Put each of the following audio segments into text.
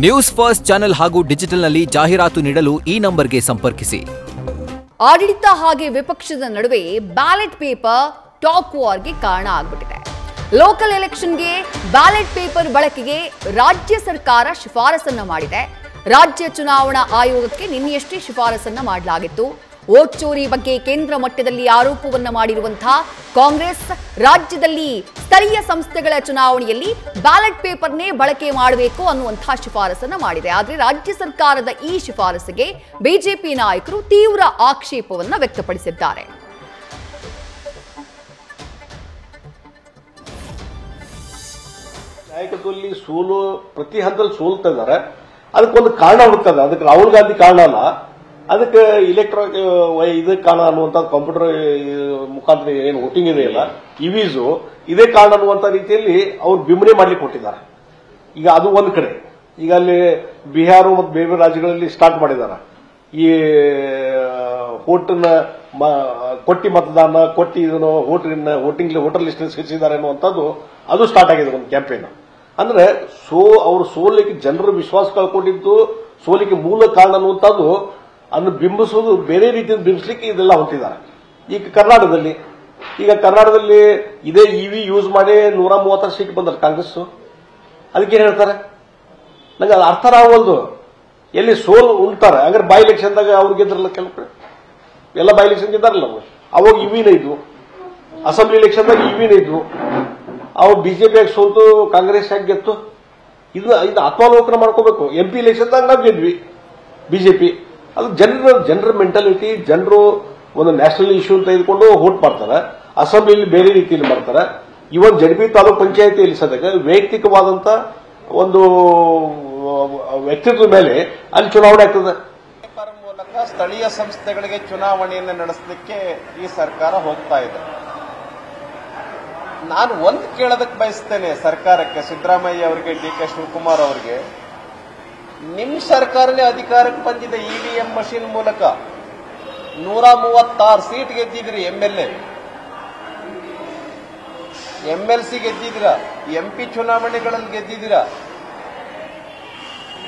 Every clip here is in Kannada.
ನ್ಯೂಸ್ ಫಸ್ಟ್ ಚಾನೆಲ್ ಹಾಗೂ ಡಿಜಿಟಲ್ನಲ್ಲಿ ಜಾಹೀರಾತು ನೀಡಲು ಈ ನಂಬರ್ಗೆ ಸಂಪರ್ಕಿಸಿ. ಆಡಳಿತ ಹಾಗೆ ವಿಪಕ್ಷದ ನಡುವೆ ಬ್ಯಾಲೆಟ್ ಪೇಪರ್ ಟಾಕ್ ವಾರ್ಗೆ ಕಾರಣ ಆಗ್ಬಿಟ್ಟಿದೆ. ಲೋಕಲ್ ಎಲೆಕ್ಷನ್ಗೆ ಬ್ಯಾಲೆಟ್ ಪೇಪರ್ ಬಳಕೆಗೆ ರಾಜ್ಯ ಸರ್ಕಾರ ಶಿಫಾರಸನ್ನ ಮಾಡಿದೆ. ರಾಜ್ಯ ಚುನಾವಣಾ ಆಯೋಗಕ್ಕೆ ನಿನ್ನೆಯಷ್ಟೇ ಶಿಫಾರಸನ್ನ ಮಾಡಲಾಗಿತ್ತು. ವೋಟ್ ಚೋರಿ ಬಗ್ಗೆ ಕೇಂದ್ರ ಮಟ್ಟದಲ್ಲಿ ಆರೋಪವನ್ನ ಮಾಡಿರುವಂತಹ ಕಾಂಗ್ರೆಸ್ ರಾಜ್ಯದಲ್ಲಿ ಸ್ಥಳೀಯ ಸಂಸ್ಥೆಗಳ ಚುನಾವಣೆಯಲ್ಲಿ ಬ್ಯಾಲೆಟ್ ಪೇಪರ್ನೇ ಬಳಕೆ ಮಾಡಬೇಕು ಅನ್ನುವಂತಹ ಶಿಫಾರಸನ್ನ ಮಾಡಿದೆ. ಆದರೆ ರಾಜ್ಯ ಸರ್ಕಾರದ ಈ ಶಿಫಾರಸಿಗೆ ಬಿಜೆಪಿ ನಾಯಕರು ತೀವ್ರ ಆಕ್ಷೇಪವನ್ನ ವ್ಯಕ್ತಪಡಿಸಿದ್ದಾರೆ. ನಾಯಕತ್ವದಲ್ಲಿ ಸೋಲು ಪ್ರತಿ ಹಂತದಲ್ಲಿ ಸೋಲ್ತಾ ಇದ್ದಾರೆ. ಅದಕ್ಕೊಂದು ಕಾರಣ ಹುಡುಕ್ತದೆ. ಅದಕ್ಕೆ ರಾಹುಲ್ ಗಾಂಧಿ ಕಾರಣ ಅಲ್ಲ, ಅದಕ್ಕೆ ಇಲೆಕ್ಟ್ರಾನಿಕ್ ಇದಕ್ಕೆ ಕಾರಣ ಅನ್ನುವಂಥ ಕಂಪ್ಯೂಟರ್ ಮುಖಾಂತರ ಏನು ವೋಟಿಂಗ್ ಇದೆಯಲ್ಲ ಇವಿಸು ಇದೇ ಕಾರಣ ಅನ್ನುವಂಥ ರೀತಿಯಲ್ಲಿ ಅವ್ರು ಬಿಂಬನೆ ಮಾಡ್ಲಿಕ್ಕೆ ಕೊಟ್ಟಿದ್ದಾರೆ. ಈಗ ಅದು ಒಂದು ಕಡೆ. ಈಗ ಅಲ್ಲಿ ಬಿಹಾರ ಮತ್ತು ಬೇರೆ ಬೇರೆ ರಾಜ್ಯಗಳಲ್ಲಿ ಸ್ಟಾರ್ಟ್ ಮಾಡಿದ್ದಾರೆ. ಈ ವೋಟನ್ನ ಕೊಟ್ಟಿ ಮತದಾನ ಕೊಟ್ಟಿ ಇದನ್ನು ವೋಟರ್ ಲಿಸ್ಟ್ ಸೇರಿಸಿದ್ದಾರೆ ಅನ್ನುವಂಥದ್ದು ಅದು ಸ್ಟಾರ್ಟ್ ಆಗಿದೆ ಒಂದು ಕ್ಯಾಂಪೇನ್. ಅಂದ್ರೆ ಅವರು ಸೋಲಿಗೆ ಜನರ ವಿಶ್ವಾಸ ಕಳ್ಕೊಂಡಿದ್ದು ಸೋಲಿಗೆ ಮೂಲ ಕಾರಣ ಅನ್ನುವಂಥದ್ದು ಅನ್ನು ಬಿಂಬಿಸುವುದು ಬೇರೆ ರೀತಿಯಲ್ಲಿ ಬಿಂಬಿಸ್ಲಿಕ್ಕೆ ಇದೆಲ್ಲ ಹೊಂಟಿದ್ದಾರೆ. ಈಗ ಕರ್ನಾಟಕದಲ್ಲಿ ಇದೇ ಇವಿ ಯೂಸ್ ಮಾಡಿ 136 ಸೀಟ್ ಬಂದ್ರೆ ಕಾಂಗ್ರೆಸ್ ಅದಕ್ಕೇನು ಹೇಳ್ತಾರೆ ನಂಗೆ ಅದು ಅರ್ಥ ಆಗವಲ್ದು. ಎಲ್ಲಿ ಸೋಲ್ ಉಂಟಾರೆ ಹಂಗಾರೆ ಬೈ ಎಲೆಕ್ಷನ್ದಾಗ ಅವ್ರು ಗೆದ್ರಲ್ಲ, ಕೆಲವು ಎಲ್ಲ ಬೈ ಎಲೆಕ್ಷನ್ ಗೆದ್ದಾರಲ್ಲ. ಅವಾಗ ಇವಿನ ಇದ್ವು, ಅಸೆಂಬ್ಲಿ ಎಲೆಕ್ಷನ್ದಾಗ ಇವಿನ ಇದ್ವು. ಅವು ಬಿಜೆಪಿಯಾಗಿ ಸೋಲ್ತು ಕಾಂಗ್ರೆಸ್ ಯಾಕೆ ಗೆತ್ತು? ಇದು ಆತ್ಮಾವಲೋಕನ ಮಾಡ್ಕೋಬೇಕು. ಎಂಪಿ ಎಲೆಕ್ಷನ್ದಾಗ ನಾವು ಗೆದ್ವಿ ಬಿಜೆಪಿ. ಅದು ಜನರ ಮೆಂಟಾಲಿಟಿ. ಜನರು ಒಂದು ನ್ಯಾಷನಲ್ ಇಶ್ಯೂ ಅಂತ ತೆಗೆದುಕೊಂಡು ವೋಟ್ ಮಾಡ್ತಾರೆ. ಅಸೆಂಬ್ಲಿಯಲ್ಲಿ ಬೇರೆ ರೀತಿಯಲ್ಲಿ ಮಾಡ್ತಾರೆ. ಇವನ್ ಜಡ್ಪಿ ತಾಲೂಕ್ ಪಂಚಾಯತಿಯಲ್ಲಿ ಸದ್ಯಕ್ಕೆ ವೈಯಕ್ತಿಕವಾದಂತ ಒಂದು ವ್ಯಕ್ತಿತ್ವದ ಮೇಲೆ ಅಲ್ಲಿ ಚುನಾವಣೆ ಆಗ್ತದೆ. ಮೂಲಕ ಸ್ಥಳೀಯ ಸಂಸ್ಥೆಗಳಿಗೆ ಚುನಾವಣೆಯನ್ನು ನಡೆಸಲಿಕ್ಕೆ ಈ ಸರ್ಕಾರ ಹೋಗ್ತಾ ಇದೆ. ನಾನು ಒಂದು ಕೇಳೋದಕ್ಕೆ ಬಯಸ್ತೇನೆ ಸರ್ಕಾರಕ್ಕೆ, ಸಿದ್ದರಾಮಯ್ಯ ಅವರಿಗೆ, ಡಿ.ಕೆ. ಶಿವಕುಮಾರ್ ಅವರಿಗೆ. ನಿಮ್ಮ ಸರ್ಕಾರನೇ ಅಧಿಕಾರಕ್ಕೆ ಬಂದಿದೆ ಇವಿಎಂ ಮಷಿನ್ ಮೂಲಕ 136 ಸೀಟ್ ಗೆದ್ದಿದ್ರಿ. ಎಂಎಲ್ಸಿ ಗೆದ್ದಿದ್ದೀರಾ, ಎಂಪಿ ಚುನಾವಣೆಗಳಲ್ಲಿ ಗೆದ್ದಿದ್ದೀರಾ.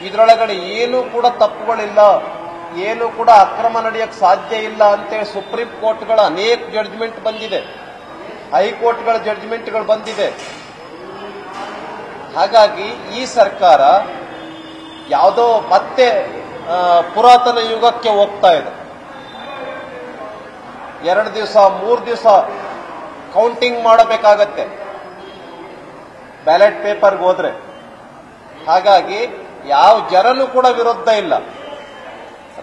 ಇದರೊಳಗಡೆ ಏನೂ ಕೂಡ ತಪ್ಪುಗಳಿಲ್ಲ, ಏನೂ ಕೂಡ ಅಕ್ರಮ ನಡೆಯಕ್ಕೆ ಸಾಧ್ಯ ಇಲ್ಲ ಅಂತೇಳಿ ಸುಪ್ರೀಂ ಕೋರ್ಟ್ಗಳ ಅನೇಕ ಜಡ್ಜ್ಮೆಂಟ್ ಬಂದಿದೆ, ಹೈಕೋರ್ಟ್ಗಳ ಜಡ್ಜ್ಮೆಂಟ್ಗಳು ಬಂದಿದೆ. ಹಾಗಾಗಿ ಈ ಸರ್ಕಾರ ಯಾವುದೋ ಮತ್ತೆ ಪುರಾತನ ಯುಗಕ್ಕೆ ಹೋಗ್ತಾ ಇದೆ. 2 ದಿವಸ 3 ದಿವಸ ಕೌಂಟಿಂಗ್ ಮಾಡಬೇಕಾಗತ್ತೆ ಬ್ಯಾಲೆಟ್ ಪೇಪರ್ಗೆ ಹೋದ್ರೆ. ಹಾಗಾಗಿ ಯಾವ ಜನನೂ ಕೂಡ ವಿರೋಧ ಇಲ್ಲ.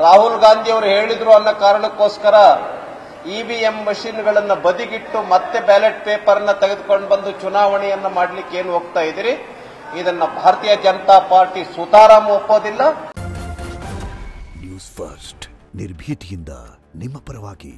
ರಾಹುಲ್ ಗಾಂಧಿ ಅವರು ಹೇಳಿದ್ರು ಅನ್ನೋ ಕಾರಣಕ್ಕೋಸ್ಕರ ಇವಿಎಂ ಮಷಿನ್ಗಳನ್ನು ಬದಿಗಿಟ್ಟು ಮತ್ತೆ ಬ್ಯಾಲೆಟ್ ಪೇಪರ್ನ ತೆಗೆದುಕೊಂಡು ಬಂದು ಚುನಾವಣೆಯನ್ನ ಮಾಡಲಿಕ್ಕೆ ಏನು ಹೋಗ್ತಾ ಇದ್ದೀರಿ? ಇದನ್ನ ಭಾರತೀಯ ಜನತಾ ಪಾರ್ಟಿ ಸುತಾರಾಮ್ ಒಪ್ಪೋದಿಲ್ಲ. ನ್ಯೂಸ್ ಫಸ್ಟ್ ನಿರ್ಭೀತಿಯಿಂದ ನಿಮ್ಮ ಪರವಾಗಿ.